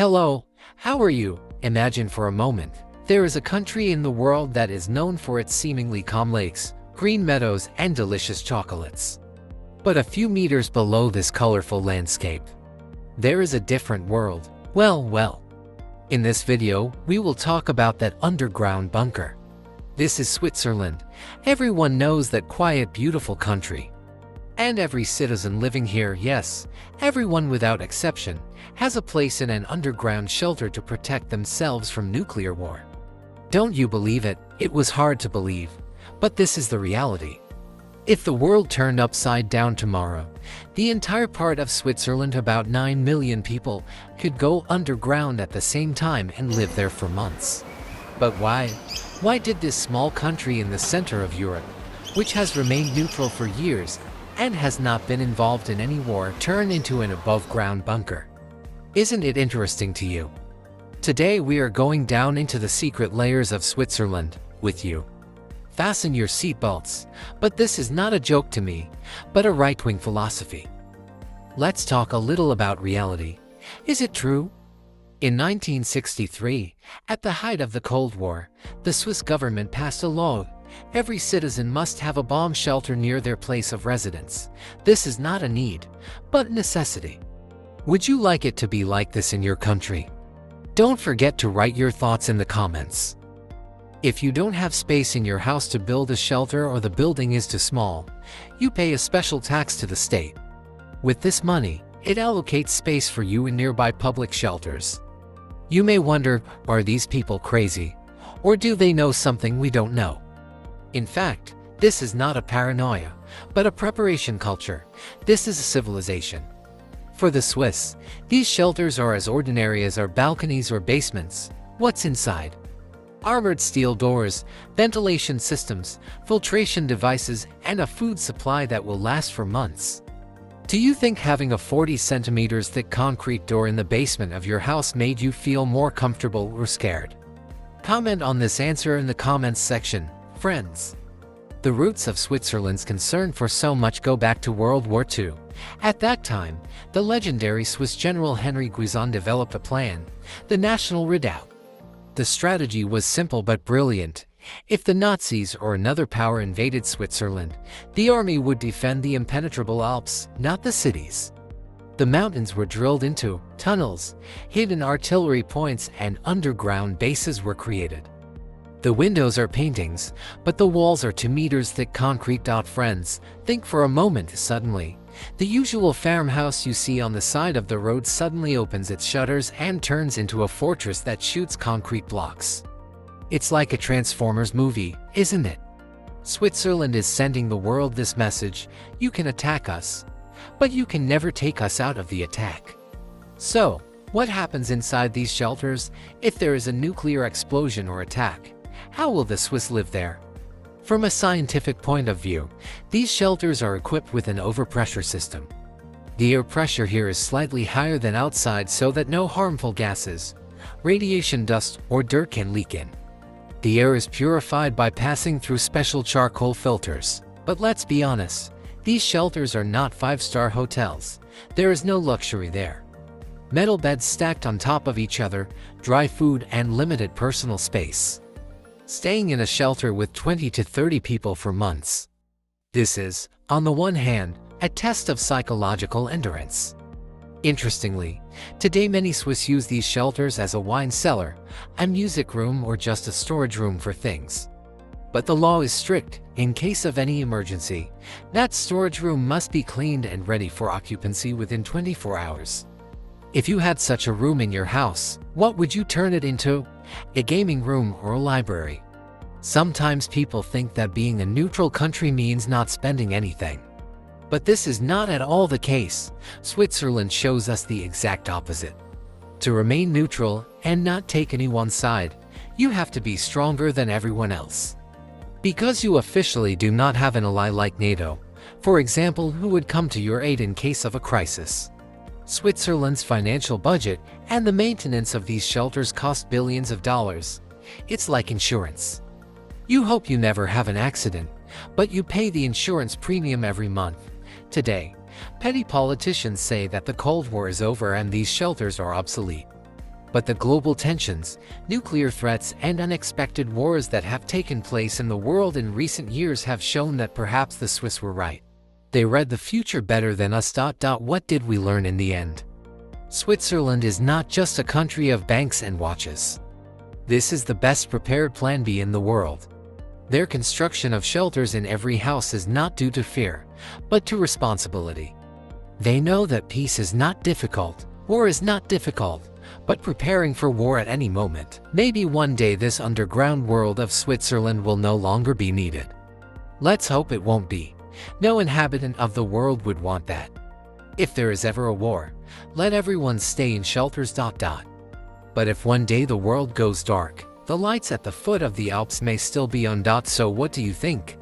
Hello, how are you? Imagine for a moment, there is a country in the world that is known for its seemingly calm lakes, green meadows, and delicious chocolates. But a few meters below this colorful landscape, there is a different world. Well. In this video, we will talk about that underground bunker. This is Switzerland. Everyone knows that quiet, beautiful country. And every citizen living here, yes, everyone without exception, has a place in an underground shelter to protect themselves from nuclear war. Don't you believe it? It was hard to believe, but this is the reality. If the world turned upside down tomorrow, the entire part of Switzerland, about 9 million people, could go underground at the same time and live there for months. But why? Why did this small country in the center of Europe, which has remained neutral for years and has not been involved in any war, turn into an above-ground bunker? Isn't it interesting to you? Today we are going down into the secret layers of Switzerland with you. Fasten your seatbelts, but this is not a joke to me, but a right-wing philosophy. Let's talk a little about reality. Is it true? In 1963, at the height of the Cold War, the Swiss government passed a law. Every citizen must have a bomb shelter near their place of residence. This is not a need, but necessity. Would you like it to be like this in your country? Don't forget to write your thoughts in the comments. If you don't have space in your house to build a shelter or the building is too small, you pay a special tax to the state. With this money, it allocates space for you in nearby public shelters. You may wonder, are these people crazy? Or do they know something we don't know? In fact, this is not a paranoia, but a preparation culture. This is a civilization. For the Swiss, these shelters are as ordinary as our balconies or basements. What's inside? Armored steel doors, ventilation systems, filtration devices, and a food supply that will last for months. Do you think having a 40 centimeters thick concrete door in the basement of your house made you feel more comfortable or scared? Comment on this answer in the comments section, friends. The roots of Switzerland's concern for so much go back to World War II. At that time, the legendary Swiss General Henry Guisan developed a plan, the National Redoubt. The strategy was simple but brilliant. If the Nazis or another power invaded Switzerland, the army would defend the impenetrable Alps, not the cities. The mountains were drilled into, tunnels, hidden artillery points, and underground bases were created. The windows are paintings, but the walls are 2 meters thick concrete. Friends, think for a moment. Suddenly, the usual farmhouse you see on the side of the road suddenly opens its shutters and turns into a fortress that shoots concrete blocks. It's like a Transformers movie, isn't it? Switzerland is sending the world this message: you can attack us, but you can never take us out of the attack. So, what happens inside these shelters if there is a nuclear explosion or attack? How will the Swiss live there? From a scientific point of view, these shelters are equipped with an overpressure system. The air pressure here is slightly higher than outside so that no harmful gases, radiation, dust, or dirt can leak in. The air is purified by passing through special charcoal filters. But let's be honest, these shelters are not 5-star hotels. There is no luxury there. Metal beds stacked on top of each other, dry food, and limited personal space. Staying in a shelter with 20 to 30 people for months. This is, on the one hand, a test of psychological endurance. Interestingly, today many Swiss use these shelters as a wine cellar, a music room, or just a storage room for things. But the law is strict. In case of any emergency, that storage room must be cleaned and ready for occupancy within 24 hours. If you had such a room in your house, what would you turn it into? A gaming room or a library? Sometimes people think that being a neutral country means not spending anything. But this is not at all the case. Switzerland shows us the exact opposite. To remain neutral and not take anyone's side, you have to be stronger than everyone else. Because you officially do not have an ally like NATO, for example, who would come to your aid in case of a crisis. Switzerland's financial budget and the maintenance of these shelters cost billions of dollars. It's like insurance. You hope you never have an accident, but you pay the insurance premium every month. Today, petty politicians say that the Cold War is over and these shelters are obsolete. But the global tensions, nuclear threats, and unexpected wars that have taken place in the world in recent years have shown that perhaps the Swiss were right. They read the future better than us. What did we learn in the end? Switzerland is not just a country of banks and watches. This is the best prepared plan B in the world. Their construction of shelters in every house is not due to fear, but to responsibility. They know that peace is not difficult, war is not difficult, but preparing for war at any moment. Maybe one day this underground world of Switzerland will no longer be needed. Let's hope it won't be. No inhabitant of the world would want that. If there is ever a war, let everyone stay in shelters. But if one day the world goes dark, the lights at the foot of the Alps may still be on. So what do you think?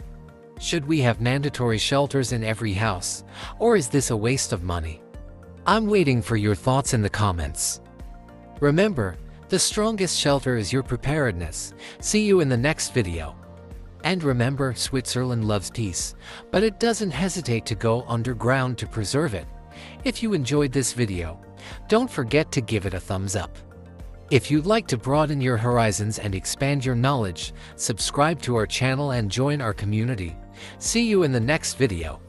Should we have mandatory shelters in every house, or is this a waste of money? I'm waiting for your thoughts in the comments. Remember, the strongest shelter is your preparedness. See you in the next video. And remember, Switzerland loves peace, but it doesn't hesitate to go underground to preserve it. If you enjoyed this video, don't forget to give it a thumbs up. If you'd like to broaden your horizons and expand your knowledge, subscribe to our channel and join our community. See you in the next video.